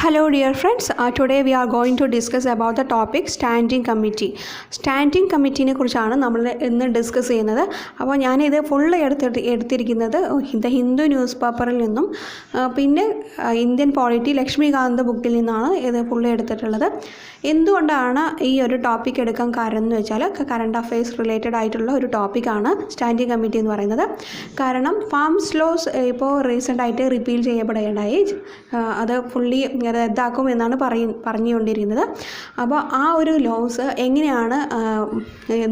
Hello dear friends, today we are going to discuss about the topic Standing Committee. Standing Committeeനെ കുറിച്ചാണ് നമ്മൾ ഇന്ന് discuss ചെയ്യുന്നത്. അപ്പോൾ ഞാനിത് ഫുള്ള് എടുത്തിരിക്കുന്നത് ദ ഹിന്ദു ന്യൂസ് പേപ്പറിൽ നിന്നും പിന്നെ ഇന്ത്യൻ പോളിറ്റി ലക്ഷ്മികാന്ത് ബുക്കിൽ നിന്നാണ് ഇത് ഫുള്ള് എടുത്തിട്ടുള്ളത്. എന്തുകൊണ്ടാണ് ഈ ഒരു ടോപ്പിക് എടുക്കാൻ കാരണം എന്ന് വെച്ചാൽ കറണ്ട് അഫെയർസ് റിലേറ്റഡ് ആയിട്ടുള്ള ഒരു ടോപ്പിക്കാണ് സ്റ്റാൻഡിംഗ് കമ്മിറ്റി എന്ന് പറയുന്നത്. കാരണം ഫാംസ് ലോസ് ഇപ്പോൾ റീസെൻ്റായിട്ട് റിപ്പീൽ ചെയ്യപ്പെടുകയുണ്ടായി. അത് ഫുള്ളി റദ്ദാക്കും എന്നാണ് പറഞ്ഞുകൊണ്ടിരിക്കുന്നത്. അപ്പോൾ ആ ഒരു ലോസ് എങ്ങനെയാണ്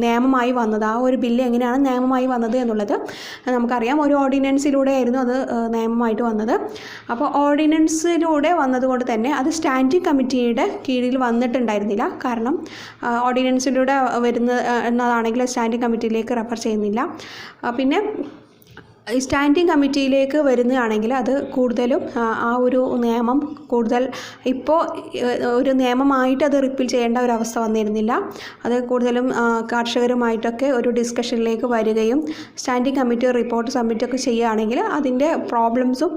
നിയമമായി വന്നത്, ആ ഒരു ബില്ല് എങ്ങനെയാണ് നിയമമായി വന്നത് എന്നുള്ളത് നമുക്കറിയാം. ഒരു ഓർഡിനൻസിലൂടെ ആയിരുന്നു അത് നിയമമായിട്ട് വന്നത്. അപ്പോൾ ഓർഡിനൻസിലൂടെ വന്നതുകൊണ്ട് തന്നെ അത് സ്റ്റാൻഡിംഗ് കമ്മിറ്റിയുടെ കീഴിൽ വന്നിട്ടുണ്ടായിരുന്നില്ല. കാരണം ഓർഡിനൻസിലൂടെ എന്നതാണെങ്കിൽ സ്റ്റാൻഡിംഗ് കമ്മിറ്റിയിലേക്ക് റെഫർ ചെയ്യുന്നില്ല. പിന്നെ സ്റ്റാൻഡിംഗ് കമ്മിറ്റിയിലേക്ക് വരുന്നതാണെങ്കിൽ അത് കൂടുതലും ആ ഒരു നിയമം കൂടുതൽ ഇപ്പോൾ ഒരു നിയമമായിട്ട് അത് റിപ്പീൽ ചെയ്യേണ്ട ഒരു അവസ്ഥ വന്നിരുന്നില്ല. അത് കൂടുതലും കർഷകരുമായിട്ടൊക്കെ ഒരു ഡിസ്കഷനിലേക്ക് വരികയും സ്റ്റാൻഡിംഗ് കമ്മിറ്റി റിപ്പോർട്ട് സബ്മിറ്റൊക്കെ ചെയ്യുകയാണെങ്കിൽ അതിൻ്റെ പ്രോബ്ലംസും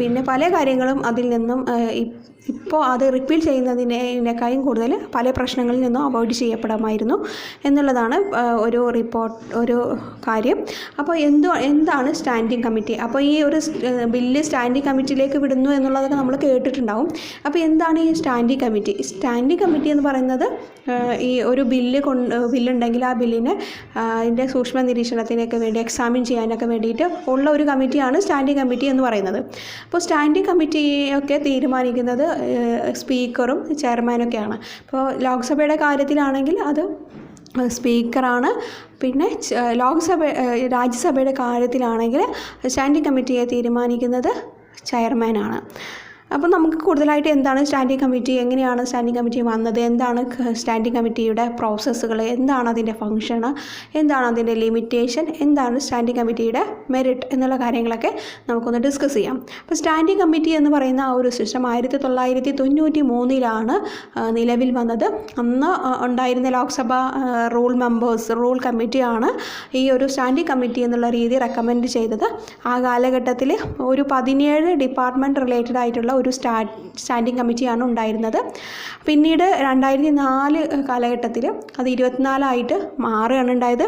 പിന്നെ പല കാര്യങ്ങളും അതിൽ നിന്നും ഇപ്പോൾ അത് റിപ്പീൽ ചെയ്യുന്നതിനേക്കാളും കൂടുതൽ പല പ്രശ്നങ്ങളിൽ നിന്നും അവോയ്ഡ് ചെയ്യപ്പെടാമായിരുന്നു എന്നുള്ളതാണ് ഒരു കാര്യം. അപ്പോൾ എന്താണ് സ്റ്റാൻഡിംഗ് കമ്മിറ്റി? അപ്പോൾ ഈ ഒരു ബില്ല് സ്റ്റാൻഡിംഗ് കമ്മിറ്റിയിലേക്ക് വിടുന്നു എന്നുള്ളതൊക്കെ നമ്മൾ കേട്ടിട്ടുണ്ടാവും. അപ്പോൾ എന്താണ് ഈ സ്റ്റാൻഡിംഗ് കമ്മിറ്റി? സ്റ്റാൻഡിംഗ് കമ്മിറ്റി എന്ന് പറയുന്നത് ഈ ഒരു ബില്ലുണ്ടെങ്കിൽ ആ ബില്ലിനെ അതിൻ്റെ സൂക്ഷ്മ നിരീക്ഷണത്തിനൊക്കെ വേണ്ടി എക്സാമിൻ ചെയ്യാനൊക്കെ വേണ്ടിയിട്ട് ഉള്ള ഒരു കമ്മിറ്റിയാണ് സ്റ്റാൻഡിംഗ് കമ്മിറ്റി എന്ന് പറയുന്നത്. അപ്പോൾ സ്റ്റാൻഡിംഗ് കമ്മിറ്റിയൊക്കെ തീരുമാനിക്കുന്നത് സ്പീക്കറും ചെയർമാനൊക്കെയാണ്. ഇപ്പോൾ ലോക്സഭയുടെ കാര്യത്തിലാണെങ്കിൽ അത് സ്പീക്കറാണ്. പിന്നെ രാജ്യസഭയുടെ കാര്യത്തിലാണെങ്കിൽ സ്റ്റാൻഡിംഗ് കമ്മിറ്റിയെ തീരുമാനിക്കുന്നത് ചെയർമാനാണ്. അപ്പോൾ നമുക്ക് കൂടുതലായിട്ട് എന്താണ് സ്റ്റാൻഡിംഗ് കമ്മിറ്റി, എങ്ങനെയാണ് സ്റ്റാൻഡിംഗ് കമ്മിറ്റി വന്നത്, എന്താണ് സ്റ്റാൻഡിംഗ് കമ്മിറ്റിയുടെ പ്രോസസ്സുകൾ, എന്താണ് അതിൻ്റെ ഫങ്ഷന്, എന്താണ് അതിൻ്റെ ലിമിറ്റേഷൻ, എന്താണ് സ്റ്റാൻഡിംഗ് കമ്മിറ്റിയുടെ മെറിറ്റ് എന്നുള്ള കാര്യങ്ങളൊക്കെ നമുക്കൊന്ന് ഡിസ്കസ് ചെയ്യാം. അപ്പോൾ സ്റ്റാൻഡിംഗ് കമ്മിറ്റി എന്ന് പറയുന്ന ആ ഒരു സിസ്റ്റം 1993 നിലവിൽ വന്നത്. അന്ന് ഉണ്ടായിരുന്ന ലോക്സഭ റൂൾ കമ്മിറ്റിയാണ് ഈ ഒരു സ്റ്റാൻഡിംഗ് കമ്മിറ്റി എന്നുള്ള രീതി റെക്കമെൻഡ് ചെയ്തത്. ആ കാലഘട്ടത്തിൽ ഒരു 17 ഡിപ്പാർട്ട്മെൻറ്റ് റിലേറ്റഡ് ആയിട്ടുള്ള ഒരു സ്റ്റാൻഡിംഗ് കമ്മിറ്റിയാണ് ഉണ്ടായിരുന്നത്. പിന്നീട് 2004 കാലഘട്ടത്തിൽ അത് 24 മാറുകയാണ് ഉണ്ടായത്.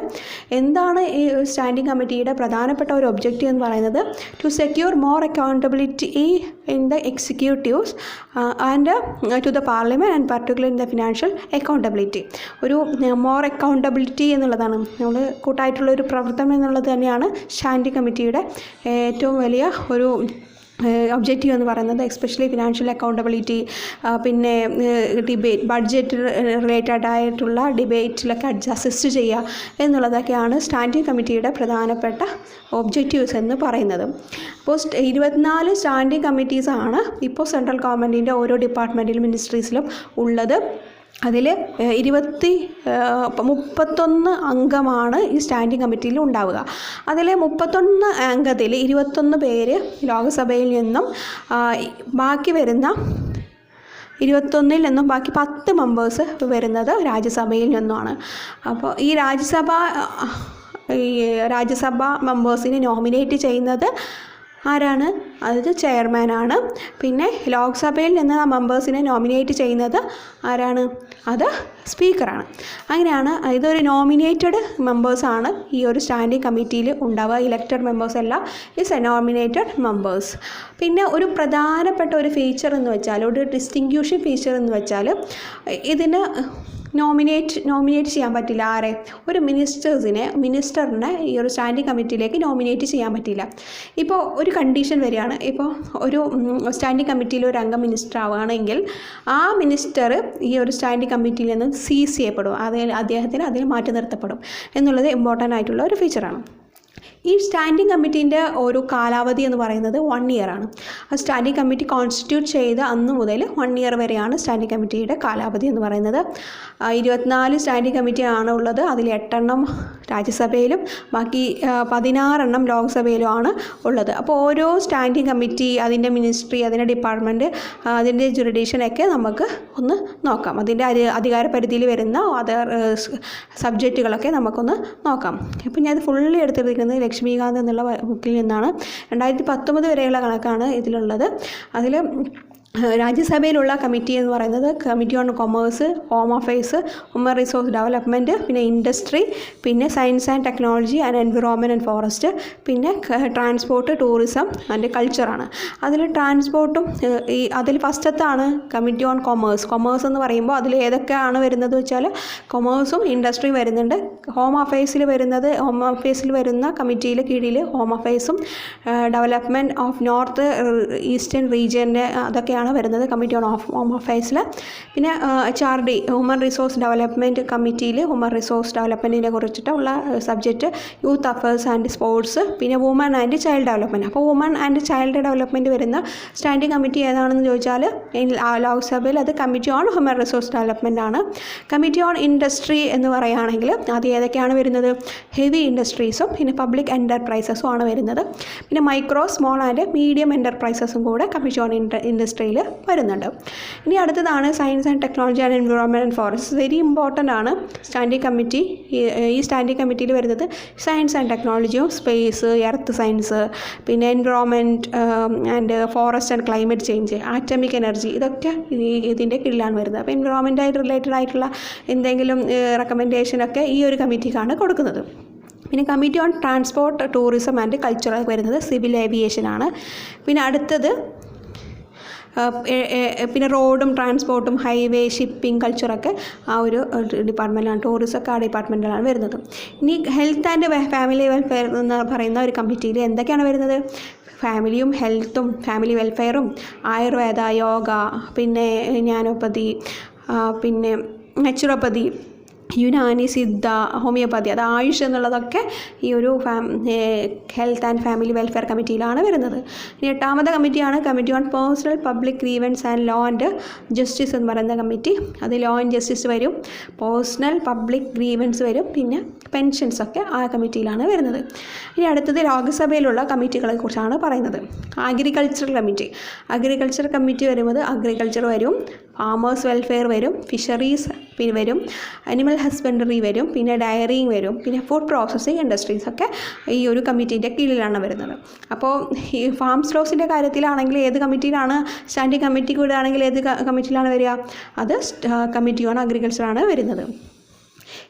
എന്താണ് ഈ സ്റ്റാൻഡിംഗ് കമ്മിറ്റിയുടെ പ്രധാനപ്പെട്ട ഒരു ഒബ്ജക്റ്റീവ് എന്ന് പറയുന്നത്? To secure more accountability in the executives and to the parliament and particular in the financial accountability. ഒരു മോർ അക്കൗണ്ടബിലിറ്റി എന്നുള്ളതാണ് നമ്മൾ കൂട്ടായിട്ടുള്ള ഒരു പ്രവർത്തനം എന്നുള്ളത് തന്നെയാണ് സ്റ്റാൻഡിംഗ് കമ്മിറ്റിയുടെ ഏറ്റവും വലിയ ഒരു ഒബ്ജക്റ്റീവ് എന്ന് പറയുന്നത്. എസ്പെഷ്യലി ഫിനാൻഷ്യൽ അക്കൗണ്ടബിലിറ്റി, പിന്നെ ബഡ്ജറ്റ് റിലേറ്റഡ് ആയിട്ടുള്ള ഡിബേറ്റിലൊക്കെ അസിസ്റ്റ് ചെയ്യുക എന്നുള്ളതൊക്കെയാണ് സ്റ്റാൻഡിംഗ് കമ്മിറ്റിയുടെ പ്രധാനപ്പെട്ട ഒബ്ജക്റ്റീവ്സ് എന്ന് പറയുന്നത്. അപ്പോൾ 24 സ്റ്റാൻഡിംഗ് കമ്മിറ്റീസാണ് ഇപ്പോൾ സെൻട്രൽ ഗവൺമെൻറ്റിൻ്റെ ഓരോ ഡിപ്പാർട്ട്മെൻറ്റിലും മിനിസ്ട്രീസിലും ഉള്ളത്. അതിൽ 31 അംഗമാണ് ഈ സ്റ്റാൻഡിംഗ് കമ്മിറ്റിയിൽ ഉണ്ടാവുക. അതിൽ 31 അംഗത്തിൽ 21 പേര് ലോക്സഭയിൽ നിന്നും ബാക്കി വരുന്ന 21 നിന്നും ബാക്കി 10 മെമ്പേഴ്സ് വരുന്നത് രാജ്യസഭയിൽ നിന്നുമാണ്. അപ്പോൾ ഈ രാജ്യസഭ മെമ്പേഴ്സിനെ നോമിനേറ്റ് ചെയ്യുന്നത് ആരാണ്? അത് ചെയർമാനാണ്. പിന്നെ ലോക്സഭയിൽ നിന്ന് ആ മെമ്പേഴ്സിനെ നോമിനേറ്റ് ചെയ്യുന്നത് ആരാണ്? അത് സ്പീക്കറാണ്. അങ്ങനെയാണ് ഇതൊരു നോമിനേറ്റഡ് മെമ്പേഴ്സാണ് ഈ ഒരു സ്റ്റാൻഡിംഗ് കമ്മിറ്റിയിൽ ഉണ്ടാവുക. ഇലക്റ്റഡ് മെമ്പേഴ്സ് അല്ല, ഇറ്റ്സ് എ നോമിനേറ്റഡ് മെമ്പേഴ്സ്. പിന്നെ ഒരു പ്രധാനപ്പെട്ട ഒരു ഫീച്ചർ എന്ന് വെച്ചാൽ, ഒരു ഡിസ്റ്റിങ്ക്യൂഷിംഗ് ഫീച്ചർ എന്ന് വെച്ചാൽ, ഇതിന് നോമിനേറ്റ് ചെയ്യാൻ പറ്റില്ല. ആരെ? ഒരു മിനിസ്റ്ററിനെ ഈ ഒരു സ്റ്റാൻഡിംഗ് കമ്മിറ്റിയിലേക്ക് നോമിനേറ്റ് ചെയ്യാൻ പറ്റില്ല. ഇപ്പോൾ ഒരു കണ്ടീഷൻ വരികയാണ്. ഇപ്പോൾ ഒരു സ്റ്റാൻഡിംഗ് കമ്മിറ്റിയിൽ ഒരു അംഗം മിനിസ്റ്റർ ആവുകയാണെങ്കിൽ ആ മിനിസ്റ്റർ ഈ ഒരു സ്റ്റാൻഡിംഗ് കമ്മിറ്റിയിൽ നിന്ന് സീസ് ചെയ്യപ്പെടും. അദ്ദേഹത്തിന് അതിൽ മാറ്റി നിർത്തപ്പെടും എന്നുള്ളത് ഇമ്പോർട്ടൻ്റ് ആയിട്ടുള്ള ഒരു ഫീച്ചറാണ്. ഈ സ്റ്റാൻഡിംഗ് കമ്മിറ്റീൻ്റെ ഒരു കാലാവധി എന്ന് പറയുന്നത് 1 ഇയറാണ്. ആ സ്റ്റാൻഡിംഗ് കമ്മിറ്റി കോൺസ്റ്റിറ്റ്യൂട്ട് ചെയ്ത അന്ന് മുതൽ 1 ഇയർ വരെയാണ് സ്റ്റാൻഡിംഗ് കമ്മിറ്റിയുടെ കാലാവധി എന്ന് പറയുന്നത്. 24 സ്റ്റാൻഡിംഗ് കമ്മിറ്റിയാണ് ഉള്ളത്. അതിൽ 8 രാജ്യസഭയിലും ബാക്കി 16 ലോക്സഭയിലുമാണ് ഉള്ളത്. അപ്പോൾ ഓരോ സ്റ്റാൻഡിംഗ് കമ്മിറ്റി, അതിൻ്റെ മിനിസ്ട്രി, അതിൻ്റെ ഡിപ്പാർട്ട്മെൻറ്റ്, അതിൻ്റെ ജുറിഡിക്ഷനൊക്കെ നമുക്ക് ഒന്ന് നോക്കാം. അതിൻ്റെ അധികാരപരിധിയിൽ വരുന്ന അതർ സബ്ജക്റ്റുകളൊക്കെ നമുക്കൊന്ന് നോക്കാം. ഇപ്പോൾ ഞാൻ ഇത് ഫുള്ളി എടുത്തിരിക്കുന്നത് ലക്ഷ്മികാന്ത് എന്നുള്ള ബുക്കിൽ നിന്നാണ്. 2019 വരെയുള്ള കണക്കാണ് ഇതിലുള്ളത്. അതിൽ രാജ്യസഭയിലുള്ള കമ്മിറ്റി എന്ന് പറയുന്നത് committee on commerce, home affairs, human resource development, പിന്നെ ഇൻഡസ്ട്രി, പിന്നെ science and technology and environment and forest, പിന്നെ ട്രാൻസ്പോർട്ട്, ടൂറിസം ആൻഡ് കൾച്ചറാണ്. അതിൽ ട്രാൻസ്പോർട്ടും അതിൽ ഫസ്റ്റത്താണ് കമ്മിറ്റി ഓൺ കൊമേഴ്സ്. കൊമേഴ്സ് എന്ന് പറയുമ്പോൾ അതിൽ ഏതൊക്കെയാണ് വരുന്നത് വെച്ചാൽ കൊമേഴ്സും ഇൻഡസ്ട്രിയും വരുന്നുണ്ട്. ഹോം അഫയേഴ്സിൽ വരുന്ന കമ്മിറ്റിയിൽ കീഴിൽ ഹോം അഫയേഴ്സും ഡെവലപ്മെൻറ്റ് ഓഫ് നോർത്ത് ഈസ്റ്റേൺ റീജിയൻ്റെ അതൊക്കെയാണ് വരുന്നത് കമ്മിറ്റി ഓൺ ഹോം അഫയേഴ്സിൽ. പിന്നെ HRD ഹ്യൂമൻ റിസോഴ്സ് ഡെവലപ്മെൻറ്റ് കമ്മിറ്റിയിൽ ഹ്യൂമൻ റിസോഴ്സ് ഡെവലപ്മെൻറ്റിനെ കുറിച്ചിട്ടുള്ള subject youth affairs and sports, പിന്നെ വുമൺ ആൻഡ് ചൈൽഡ് ഡെവലപ്മെൻറ്റ്. അപ്പോൾ വുമൺ ആൻഡ് ചൈൽഡ് ഡെവലപ്മെൻറ്റ് വരുന്ന സ്റ്റാൻഡിംഗ് കമ്മിറ്റി ഏതാണെന്ന് ചോദിച്ചാൽ ലോക്സഭയിൽ അത് committee on human resource development ആണ്. കമ്മിറ്റി ഓൺ ഇൻഡസ്ട്രി എന്ന് പറയുകയാണെങ്കിൽ അത് ഏതൊക്കെയാണ് വരുന്നത്? ഹെവി ഇൻഡസ്ട്രീസും പിന്നെ പബ്ലിക് എൻ്റർപ്രൈസസും ആണ് വരുന്നത്. പിന്നെ മൈക്രോ, സ്മോൾ ആൻഡ് മീഡിയം എൻ്റർപ്രൈസസും കൂടെ കമ്മിറ്റി ഓൺ ഇൻഡസ്ട്രിയിൽ വരുന്നുണ്ട്. ഇനി അടുത്തതാണ് science and technology and environment and forest. Very important ആണ് സ്റ്റാൻഡിംഗ് കമ്മിറ്റി. ഈ സ്റ്റാൻഡിംഗ് കമ്മിറ്റിയിൽ വരുന്നത് സയൻസ് ആൻഡ് ടെക്നോളജിയും സ്പേസ്, എർത്ത് സയൻസ്, പിന്നെ environment and forest and climate change, atomic energy, ഇതൊക്കെ ഇതിൻ്റെ കീഴിലാണ് വരുന്നത്. അപ്പോൾ എൻവിറോൺമെൻറ്റായിട്ട് റിലേറ്റഡ് ആയിട്ടുള്ള എന്തെങ്കിലും റെക്കമെൻഡേഷനൊക്കെ ഈ ഒരു കമ്മിറ്റിക്കാണ് കൊടുക്കുന്നത്. പിന്നെ committee on transport, tourism and culture വരുന്നത് സിവിൽ ഏവിയേഷനാണ്. പിന്നെ അടുത്തത് പിന്നെ റോഡും ട്രാൻസ്പോർട്ടും ഹൈവേ, ഷിപ്പിംഗ്, കൾച്ചറൊക്കെ ആ ഒരു ഡിപ്പാർട്ട്മെൻറ്റിലാണ്. ടൂറിസമൊക്കെ ആ ഡിപ്പാർട്ട്മെൻറ്റിലാണ് വരുന്നത്. ഇനി ഹെൽത്ത് ആൻഡ് ഫാമിലി വെൽഫെയർ എന്ന് പറയുന്ന ഒരു കമ്മിറ്റിയിൽ എന്തൊക്കെയാണ് വരുന്നത്? ഫാമിലിയും ഹെൽത്തും ഫാമിലി വെൽഫെയറും, ആയുർവേദ, യോഗ, പിന്നെ ജ്ഞാനോപതി, പിന്നെ നാച്ചുറോപ്പതി, യുനാനി, സിദ്ധ, ഹോമിയോപ്പതി, അത് ആയുഷ് എന്നുള്ളതൊക്കെ ഈ ഒരു ഹെൽത്ത് ആൻഡ് ഫാമിലി വെൽഫെയർ കമ്മിറ്റിയിലാണ് വരുന്നത്. ഇനി എട്ടാമത്തെ കമ്മിറ്റിയാണ് committee on personal public grievance and law and justice എന്ന് പറയുന്ന കമ്മിറ്റി. അത് ലോ ആൻഡ് ജസ്റ്റിസ് വരും, പേഴ്സണൽ പബ്ലിക് ഗ്രീവൻസ് വരും, പിന്നെ പെൻഷൻസൊക്കെ ആ കമ്മിറ്റിയിലാണ് വരുന്നത്. ഇനി അടുത്തത് ലോക്സഭയിലുള്ള കമ്മിറ്റികളെ കുറിച്ചാണ് പറയുന്നത്. അഗ്രികൾച്ചറൽ കമ്മിറ്റി വരുന്നത് അഗ്രികൾച്ചർ വരും, ഫാമേഴ്സ് വെൽഫെയർ വരും, ഫിഷറീസ് പിന്നെ വരും, അനിമൽ ഹസ്ബൻഡറി വരും, പിന്നെ ഡയറിങ് വരും, പിന്നെ ഫുഡ് പ്രോസസ്സിംഗ് ഇൻഡസ്ട്രീസ് ഒക്കെ ഈ ഒരു കമ്മിറ്റീൻ്റെ കീഴിലാണ് വരുന്നത്. അപ്പോൾ ഈ ഫാംസ് ലോസിൻ്റെ കാര്യത്തിലാണെങ്കിൽ ഏത് കമ്മിറ്റിയിലാണ്? സ്റ്റാൻഡിംഗ് കമ്മിറ്റിക്ക് വിടുകയാണെങ്കിൽ ഏത് കമ്മിറ്റിയിലാണ് വരിക? അത് കമ്മിറ്റി ഓൺ അഗ്രികൾച്ചറാണ് വരുന്നത്.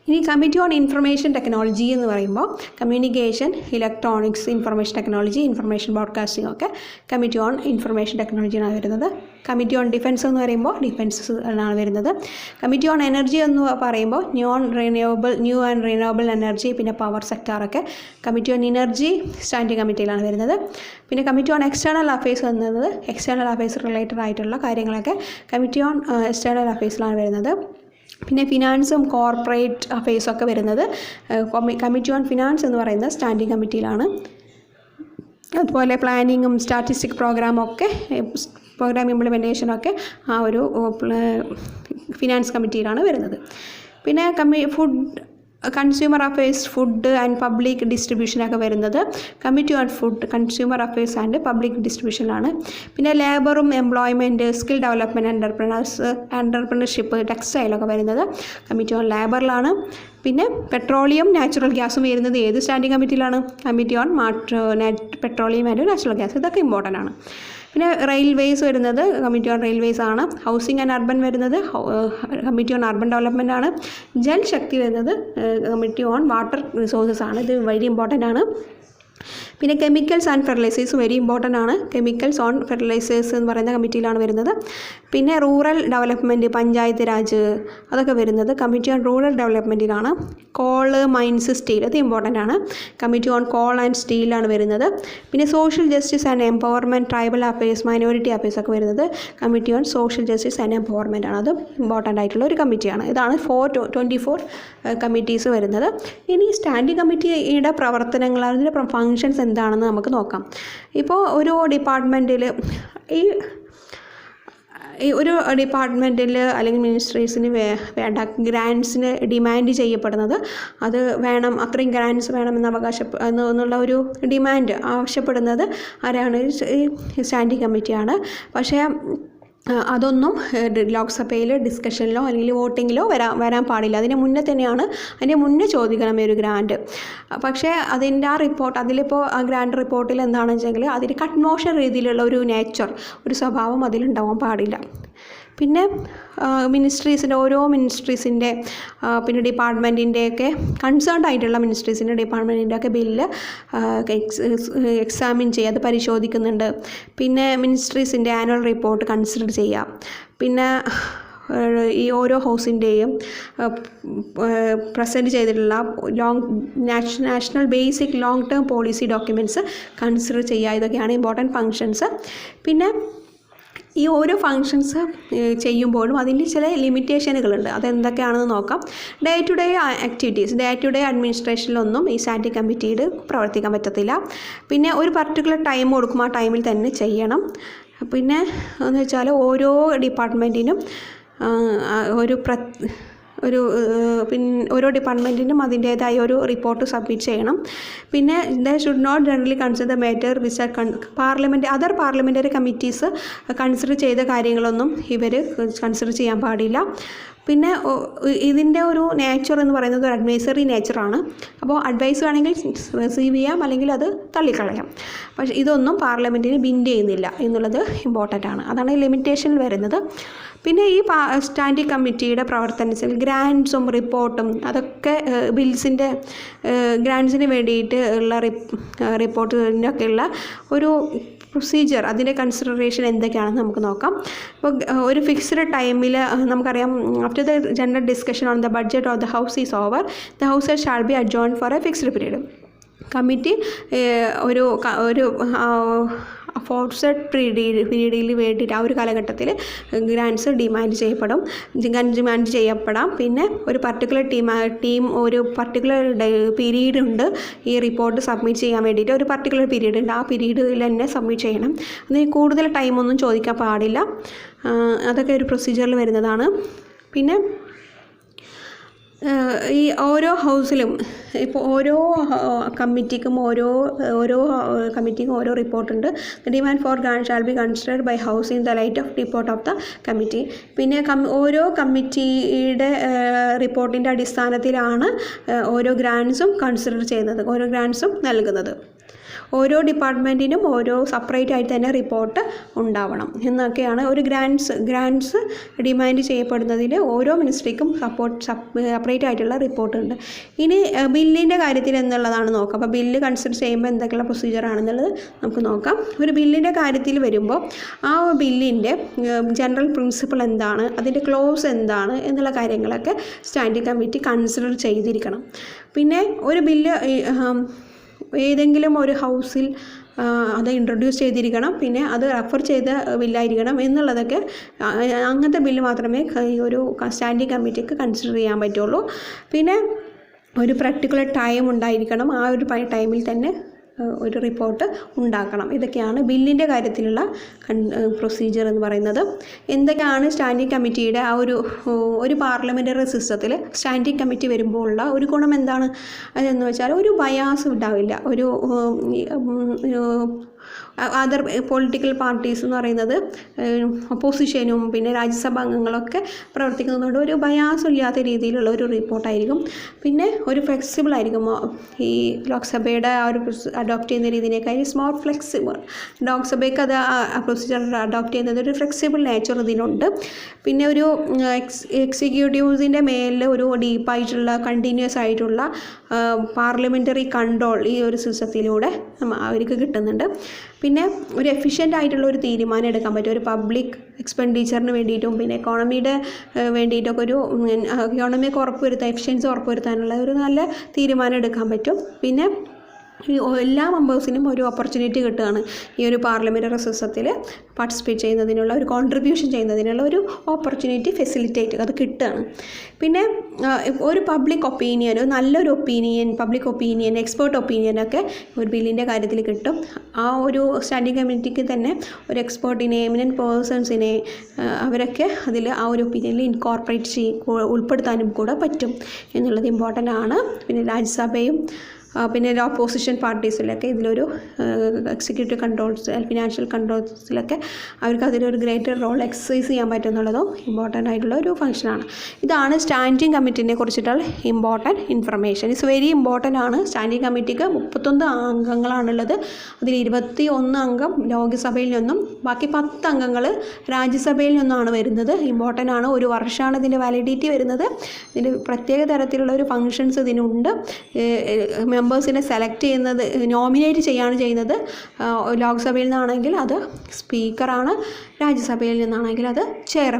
ഇനി കമ്മിറ്റി ഓൺ ഇൻഫർമേഷൻ ടെക്നോളജി എന്ന് പറയുമ്പോൾ communication, electronics, information technology, information broadcasting ഒക്കെ കമ്മിറ്റി ഓൺ ഇൻഫർമേഷൻ ടെക്നോളജിയാണ് വരുന്നത്. കമ്മിറ്റി ഓൺ ഡിഫൻസ് എന്ന് പറയുമ്പോൾ ഡിഫൻസ് ആണ് വരുന്നത്. കമ്മിറ്റി ഓൺ എനർജി എന്ന് പറയുമ്പോൾ ന്യൂ ആൻഡ് റിന്യൂവബിൾ എനർജി, പിന്നെ പവർ സെക്ടറൊക്കെ കമ്മിറ്റി ഓൺ എനർജി സ്റ്റാൻഡിംഗ് കമ്മിറ്റിയിലാണ് വരുന്നത്. പിന്നെ കമ്മിറ്റി ഓൺ എക്സ്റ്റേണൽ അഫയേഴ്സ് എന്നത് എക്സ്റ്റേണൽ അഫയേഴ്സ് റിലേറ്റഡ് ആയിട്ടുള്ള കാര്യങ്ങളൊക്കെ കമ്മിറ്റി ഓൺ എക്സ്റ്റേണൽ അഫയേഴ്സിലാണ് വരുന്നത്. പിന്നെ ഫിനാൻസും കോർപ്പറേറ്റ് അഫയേഴ്സും ഒക്കെ വരുന്നത് കമ്മിറ്റി ഓൺ ഫിനാൻസ് എന്ന് പറയുന്ന സ്റ്റാൻഡിംഗ് കമ്മിറ്റിയിലാണ്. അതുപോലെ പ്ലാനിങ്ങും സ്റ്റാറ്റിസ്റ്റിക് പ്രോഗ്രാം ഇംപ്ലിമെൻറ്റേഷനൊക്കെ ആ ഒരു ഫിനാൻസ് കമ്മിറ്റിയിലാണ് വരുന്നത്. പിന്നെ consumer affairs, food and public ഡിസ്ട്രിബ്യൂഷനൊക്കെ വരുന്നത് committee on food, consumer affairs and public ഡിസ്ട്രിബ്യൂഷനിലാണ്. പിന്നെ ലേബറും എംപ്ലോയ്മെൻറ്റ്, സ്കിൽ ഡെവലപ്മെൻറ്റ്, എൻ്റർപ്രണർഷിപ്പ്, ടെക്സ്റ്റൈലൊക്കെ വരുന്നത് കമ്മിറ്റി ഓൺ ലേബറിലാണ്. പിന്നെ പെട്രോളിയം, നാച്ചുറൽ ഗ്യാസും വരുന്നത് ഏത് സ്റ്റാൻഡിംഗ് കമ്മിറ്റിയിലാണ്? Committee on petroleum and natural gas. ഇതൊക്കെ ഇമ്പോർട്ടൻ്റ് ആണ്. പിന്നെ റെയിൽവേസ് വരുന്നത് കമ്മിറ്റി ഓൺ റെയിൽവേസ് ആണ്. ഹൗസിംഗ് ആൻഡ് അർബൻ വരുന്നത് കമ്മിറ്റി ഓൺ അർബൻ ഡെവലപ്മെൻറ്റ് ആണ്. ജൽ ശക്തി വരുന്നത് കമ്മിറ്റി ഓൺ വാട്ടർ റിസോഴ്സസ് ആണ്. ഇത് വെരി ഇമ്പോർട്ടൻ്റ് ആണ്. പിന്നെ chemicals and fertilisers very important ആണ്. കെമിക്കൽസ് ഓൺ ഫെർട്ടിലൈസേഴ്സ് എന്ന് പറയുന്ന കമ്മിറ്റിയിലാണ് വരുന്നത്. പിന്നെ റൂറൽ ഡെവലപ്മെൻറ്റ്, പഞ്ചായത്ത് രാജ്, അതൊക്കെ വരുന്നത് കമ്മിറ്റി ഓൺ റൂറൽ ഡെവലപ്മെൻറ്റിലാണ്. കോള്, മൈൻസ്, സ്റ്റീൽ, അത് ഇമ്പോർട്ടൻ്റ് ആണ്. കമ്മിറ്റി ഓൺ കോൾ ആൻഡ് സ്റ്റീലാണ് വരുന്നത്. പിന്നെ social justice and empowerment, tribal affairs, minority affairs ഒക്കെ വരുന്നത് committee on social justice and empowerment ആണ്. അത് ഇമ്പോർട്ടൻ്റ് ആയിട്ടുള്ള ഒരു കമ്മിറ്റിയാണ്. ഇതാണ് 24 കമ്മിറ്റീസ് വരുന്നത്. ഇനി സ്റ്റാൻഡിംഗ് കമ്മിറ്റിയുടെ പ്രവർത്തനങ്ങൾ, അതിൻ്റെ ഫങ്ഷൻസ് എന്താണെന്ന് നമുക്ക് നോക്കാം. ഇപ്പോൾ ഒരു ഡിപ്പാർട്ട്മെൻറ്റിൽ ഒരു ഡിപ്പാർട്ട്മെൻറ്റിൽ അല്ലെങ്കിൽ മിനിസ്ട്രീസിന് വേണ്ട ഗ്രാൻഡ്സിന് ഡിമാൻഡ് ചെയ്യപ്പെടുന്നത് അത് വേണം, അത്രയും ഗ്രാൻഡ്സ് വേണമെന്ന് എന്നുള്ള ഒരു ഡിമാൻഡ് ആവശ്യപ്പെടുന്നത് ആരാണ്? ഈ സ്റ്റാൻഡിംഗ് കമ്മിറ്റിയാണ്. പക്ഷേ അതൊന്നും ലോക്സഭയിൽ ഡിസ്കഷനിലോ അല്ലെങ്കിൽ വോട്ടിങ്ങിലോ വരാൻ പാടില്ല. അതിന് മുന്നേ ചോദിക്കണം ഈ ഒരു ഗ്രാൻഡ്. പക്ഷേ അതിൻ്റെ ആ റിപ്പോർട്ട് അതിലിപ്പോൾ ആ ഗ്രാൻഡ് റിപ്പോർട്ടിൽ എന്താണെന്ന് വെച്ചെങ്കിൽ അതിൽ കട്ട് മോഷൻ രീതിയിലുള്ള ഒരു ഒരു സ്വഭാവം അതിലുണ്ടാവാൻ പാടില്ല. പിന്നെ ഓരോ മിനിസ്ട്രീസിൻ്റെ പിന്നെ ഡിപ്പാർട്ട്മെൻറ്റിൻ്റെയൊക്കെ കൺസേൺഡ് ആയിട്ടുള്ള ഡിപ്പാർട്ട്മെൻറ്റിൻ്റെയൊക്കെ ബില്ല് എക്സാമിൻ ചെയ്യുക, അത് പരിശോധിക്കുന്നുണ്ട്. പിന്നെ മിനിസ്ട്രീസിൻ്റെ ആനുവൽ റിപ്പോർട്ട് കൺസിഡർ ചെയ്യുക. പിന്നെ ഈ ഓരോ ഹൗസിൻ്റെയും പ്രസൻറ്റ് ചെയ്തിട്ടുള്ള national basic long term policy documents consider ചെയ്യുക. ഇതൊക്കെയാണ് ഇമ്പോർട്ടൻറ്റ് ഫങ്ഷൻസ്. പിന്നെ ഈ ഓരോ ഫങ്ഷൻസ് ചെയ്യുമ്പോഴും അതിൻ്റെ ചില ലിമിറ്റേഷനുകളുണ്ട്. അതെന്തൊക്കെയാണെന്ന് നോക്കാം. Day to day activities, day to day അഡ്മിനിസ്ട്രേഷനിലൊന്നും ഈ സ്റ്റാൻഡിംഗ് കമ്മിറ്റിയിൽ പ്രവർത്തിക്കാൻ പറ്റത്തില്ല. പിന്നെ ഒരു പർട്ടിക്കുലർ ടൈം കൊടുക്കും, ആ ടൈമിൽ തന്നെ ചെയ്യണം. പിന്നെ എന്ന് വെച്ചാൽ ഓരോ ഡിപ്പാർട്ട്മെൻറ്റിനും ഓരോ ഡിപ്പാർട്ട്മെൻറ്റിനും അതിൻ്റേതായ ഒരു റിപ്പോർട്ട് സബ്മിറ്റ് ചെയ്യണം. പിന്നെ they should not generally consider the matter which other parliamentary committees consider ചെയ്ത കാര്യങ്ങളൊന്നും ഇവർ കൺസിഡർ ചെയ്യാൻ പാടില്ല. പിന്നെ ഇതിൻ്റെ ഒരു നേച്ചർ എന്ന് പറയുന്നത് ഒരു അഡ്വൈസറി നേച്ചറാണ്. അപ്പോൾ അഡ്വൈസ് വേണമെങ്കിൽ റിസീവ് ചെയ്യാം, അല്ലെങ്കിൽ അത് തള്ളിക്കളയാം. പക്ഷേ ഇതൊന്നും പാർലമെൻറ്റിന് ബിൻഡ് ചെയ്യുന്നില്ല എന്നുള്ളത് ഇമ്പോർട്ടൻ്റ് ആണ്. അതാണ് ലിമിറ്റേഷൻ വരുന്നത്. പിന്നെ ഈ സ്റ്റാൻഡിംഗ് കമ്മിറ്റിയുടെ പ്രവർത്തനത്തിൽ ഗ്രാൻഡ്സും റിപ്പോർട്ടും അതൊക്കെ ബിൽസിൻ്റെ ഗ്രാൻഡ്സിന് വേണ്ടിയിട്ട് ഉള്ള റിപ്പോർട്ടിനൊക്കെയുള്ള ഒരു പ്രൊസീജിയർ, അതിൻ്റെ കൺസിഡറേഷൻ എന്തൊക്കെയാണെന്ന് നമുക്ക് നോക്കാം. ഇപ്പോൾ ഒരു ഫിക്സ്ഡ് ടൈമിൽ നമുക്കറിയാം, after the general discussion on the budget of the house is over, the house shall be adjourn for a fixed period. Committee ഒരു ഫോർസഡ് പീരീഡിൽ വേണ്ടിയിട്ട് ആ ഒരു കാലഘട്ടത്തിൽ ഗ്രാൻഡ്സ് ഡിമാൻഡ് ചെയ്യപ്പെടാം. പിന്നെ ഒരു പർട്ടിക്കുലർ ടീം ഒരു പർട്ടിക്കുലർ പീരീഡ് ഉണ്ട് ഈ റിപ്പോർട്ട് സബ്മിറ്റ് ചെയ്യാൻ വേണ്ടിയിട്ട്. ഒരു പർട്ടിക്കുലർ പീരീഡ് ഉണ്ട്, ആ പീരീഡിൽ തന്നെ സബ്മിറ്റ് ചെയ്യണം. അതിന് കൂടുതൽ ടൈമൊന്നും ചോദിക്കാൻ പാടില്ല. അതൊക്കെ ഒരു പ്രൊസീജിയറിൽ വരുന്നതാണ്. പിന്നെ ഈ ഓരോ ഹൗസിലും ഇപ്പോൾ ഓരോ കമ്മിറ്റിക്കും ഓരോ റിപ്പോർട്ടുണ്ട്. The demand for grant shall be considered by house in the light of report of the committee. പിന്നെ ഓരോ കമ്മിറ്റിയുടെ റിപ്പോർട്ടിൻ്റെ അടിസ്ഥാനത്തിലാണ് ഓരോ ഗ്രാൻഡ്സും കൺസിഡർ ചെയ്യുന്നത്, ഓരോ ഗ്രാൻഡ്സും നൽകുന്നത്. ഓരോ ഡിപ്പാർട്ട്മെൻറ്റിനും സെപ്പറേറ്റ് ആയിട്ട് തന്നെ റിപ്പോർട്ട് ഉണ്ടാവണം എന്നൊക്കെയാണ്. ഒരു ഗ്രാൻഡ്സ് ഡിമാൻഡ് ചെയ്യപ്പെടുന്നതിൽ ഓരോ മിനിസ്ട്രിക്കും സെപ്പറേറ്റ് ആയിട്ടുള്ള റിപ്പോർട്ടുണ്ട്. ഇനി ബില്ലിൻ്റെ കാര്യത്തിൽ എന്നുള്ളതാണ് നോക്കാം. അപ്പോൾ ബില്ല് കൺസിഡർ ചെയ്യുമ്പോൾ എന്തൊക്കെയുള്ള പ്രൊസീജിയർ ആണെന്നുള്ളത് നമുക്ക് നോക്കാം. ഒരു ബില്ലിൻ്റെ കാര്യത്തിൽ വരുമ്പോൾ ആ ബില്ലിൻ്റെ ജനറൽ പ്രിൻസിപ്പിൾ എന്താണ്, അതിൻ്റെ ക്ലോസ് എന്താണ് എന്നുള്ള കാര്യങ്ങളൊക്കെ സ്റ്റാൻഡിംഗ് കമ്മിറ്റി കൺസിഡർ ചെയ്തിരിക്കണം. പിന്നെ ഒരു ബില്ല് ഏതെങ്കിലും ഒരു ഹൗസിൽ അത് ഇൻട്രൊഡ്യൂസ് ചെയ്തിരിക്കണം, പിന്നെ അത് റെഫർ ചെയ്ത ബില്ലായിരിക്കണം എന്നുള്ളതൊക്കെ. അങ്ങനത്തെ ബില്ല് മാത്രമേ ഈ ഒരു സ്റ്റാൻഡിംഗ് കമ്മിറ്റിക്ക് കൺസിഡർ ചെയ്യാൻ പറ്റുള്ളൂ. പിന്നെ ഒരു പർട്ടിക്കുലർ ടൈം ഉണ്ടായിരിക്കണം, ആ ഒരു ടൈമിൽ തന്നെ ഒരു റിപ്പോർട്ട് ഉണ്ടാക്കണം. ഇതൊക്കെയാണ് ബില്ലിൻ്റെ കാര്യത്തിലുള്ള പ്രൊസീജിയർ എന്ന് പറയുന്നത്. എന്തൊക്കെയാണ് സ്റ്റാൻഡിംഗ് കമ്മിറ്റിയുടെ ആ ഒരു പാർലമെൻ്ററി സിസ്റ്റത്തിൽ സ്റ്റാൻഡിംഗ് കമ്മിറ്റി വരുമ്പോൾ ഉള്ള ഒരു ഗുണം എന്താണ് അതെന്ന് വെച്ചാൽ ഒരു ബയാസ് ഉണ്ടാവില്ല. അതർ പൊളിറ്റിക്കൽ പാർട്ടീസ് എന്ന് പറയുന്നത് ഒപ്പോസിഷനും പിന്നെ രാജ്യസഭാ അംഗങ്ങളൊക്കെ പ്രവർത്തിക്കുന്നതുകൊണ്ട് ഒരു ബയാസ് ഇല്ലാത്ത രീതിയിലുള്ള ഒരു റിപ്പോർട്ടായിരിക്കും. പിന്നെ ഒരു ഫ്ലെക്സിബിൾ ആയിരിക്കും. ഈ ലോക്സഭയുടെ ആ ഒരു അഡോപ്റ്റ് ചെയ്യുന്ന രീതിയിലേക്കായി സ്മോൾ ഫ്ലെക്സിബിൾ, ലോക്സഭയ്ക്ക് അത് പ്രൊസീജിയർ അഡോപ്റ്റ് ചെയ്യുന്നത് ഒരു ഫ്ലെക്സിബിൾ നേച്ചർ ഇതിനുണ്ട്. പിന്നെ ഒരു എക്സിക്യൂട്ടീവ്സിൻ്റെ മേലിൽ ഒരു ഡീപ്പായിട്ടുള്ള കണ്ടിന്യൂസ് ആയിട്ടുള്ള പാർലമെൻ്ററി കൺട്രോൾ ഈ ഒരു സിസ്റ്റത്തിലൂടെ അവർക്ക് കിട്ടുന്നുണ്ട്. പിന്നെ ഒരു എഫിഷ്യൻ്റ് ആയിട്ടുള്ള ഒരു തീരുമാനം എടുക്കാൻ പറ്റും. ഒരു പബ്ലിക് എക്സ്പെൻഡിച്ചറിന് വേണ്ടിയിട്ടും പിന്നെ എക്കോണമിയുടെ വേണ്ടിയിട്ടൊക്കെ എക്കോണമിക്ക് എഫിഷ്യൻസി ഉറപ്പുവരുത്താനുള്ള ഒരു നല്ല തീരുമാനം എടുക്കാൻ പറ്റും. പിന്നെ എല്ലാ മെമ്പേഴ്സിനും ഒരു ഓപ്പർച്യൂണിറ്റി കിട്ടുകയാണ് ഈ ഒരു പാർലമെൻ്ററി സിസ്റ്റത്തിൽ പാർട്ടിസിപ്പേറ്റ് ചെയ്യുന്നതിനുള്ള ഒരു കോൺട്രിബ്യൂഷൻ ചെയ്യുന്നതിനുള്ള ഒരു ഓപ്പർച്യൂണിറ്റി ഫെസിലിറ്റേറ്റ് അത് കിട്ടുകയാണ്. പിന്നെ ഒരു പബ്ലിക് ഒപ്പീനിയൻ, നല്ലൊരു പബ്ലിക് ഒപ്പീനിയൻ, എക്സ്പേർട്ട് ഒപ്പീനിയനൊക്കെ ഒരു ബില്ലിൻ്റെ കാര്യത്തിൽ കിട്ടും. ആ ഒരു സ്റ്റാൻഡിംഗ് കമ്മിറ്റിക്ക് തന്നെ ഒരു എക്സ്പേർട്ടിനെ, എമിനൻറ്റ് പേഴ്സൺസിനെ അവരൊക്കെ അതിൽ ആ ഒരു ഒപ്പീനിയനിൽ ഉൾപ്പെടുത്താനും കൂടെ പറ്റും എന്നുള്ളത് ഇമ്പോർട്ടൻ്റ് ആണ്. പിന്നെ രാജ്യസഭയും പിന്നെ ഓപ്പോസിഷൻ പാർട്ടീസിലൊക്കെ ഇതിലൊരു എക്സിക്യൂട്ടീവ് കൺട്രോൾസ് ഫിനാൻഷ്യൽ കൺട്രോൾസിലൊക്കെ അവർക്ക് അതിലൊരു ഗ്രേറ്റർ റോൾ എക്സസൈസ് ചെയ്യാൻ പറ്റുന്നുള്ളതും ഇമ്പോർട്ടൻ്റ് ആയിട്ടുള്ള ഒരു ഫംഗ്ഷനാണ്. ഇതാണ് സ്റ്റാൻഡിംഗ് കമ്മിറ്റീനെ കുറിച്ചിട്ടുള്ള important information. It's very important ആണ്. സ്റ്റാൻഡിംഗ് കമ്മിറ്റിക്ക് 31 അംഗങ്ങളാണുള്ളത്. അതിൽ 21 അംഗം ലോക്സഭയിൽ നിന്നും ബാക്കി 10 അംഗങ്ങൾ രാജ്യസഭയിൽ നിന്നാണ് വരുന്നത്. ഇമ്പോർട്ടൻ്റ് ആണ്. ഒരു വർഷമാണ് ഇതിൻ്റെ വാലിഡിറ്റി വരുന്നത്. ഇതിൻ്റെ പ്രത്യേക തരത്തിലുള്ള ഒരു ഫങ്ഷൻസ് ഇതിനുണ്ട്. മെമ്പേഴ്സിനെ സെലക്ട് ചെയ്യുന്നത് നോമിനേറ്റ് ചെയ്യാണ് ചെയ്യുന്നത്. ലോക്സഭയിൽ നിന്നാണെങ്കിൽ അത് സ്പീക്കറാണ്, രാജ്യസഭയിൽ നിന്നാണെങ്കിൽ അത് ചെയർ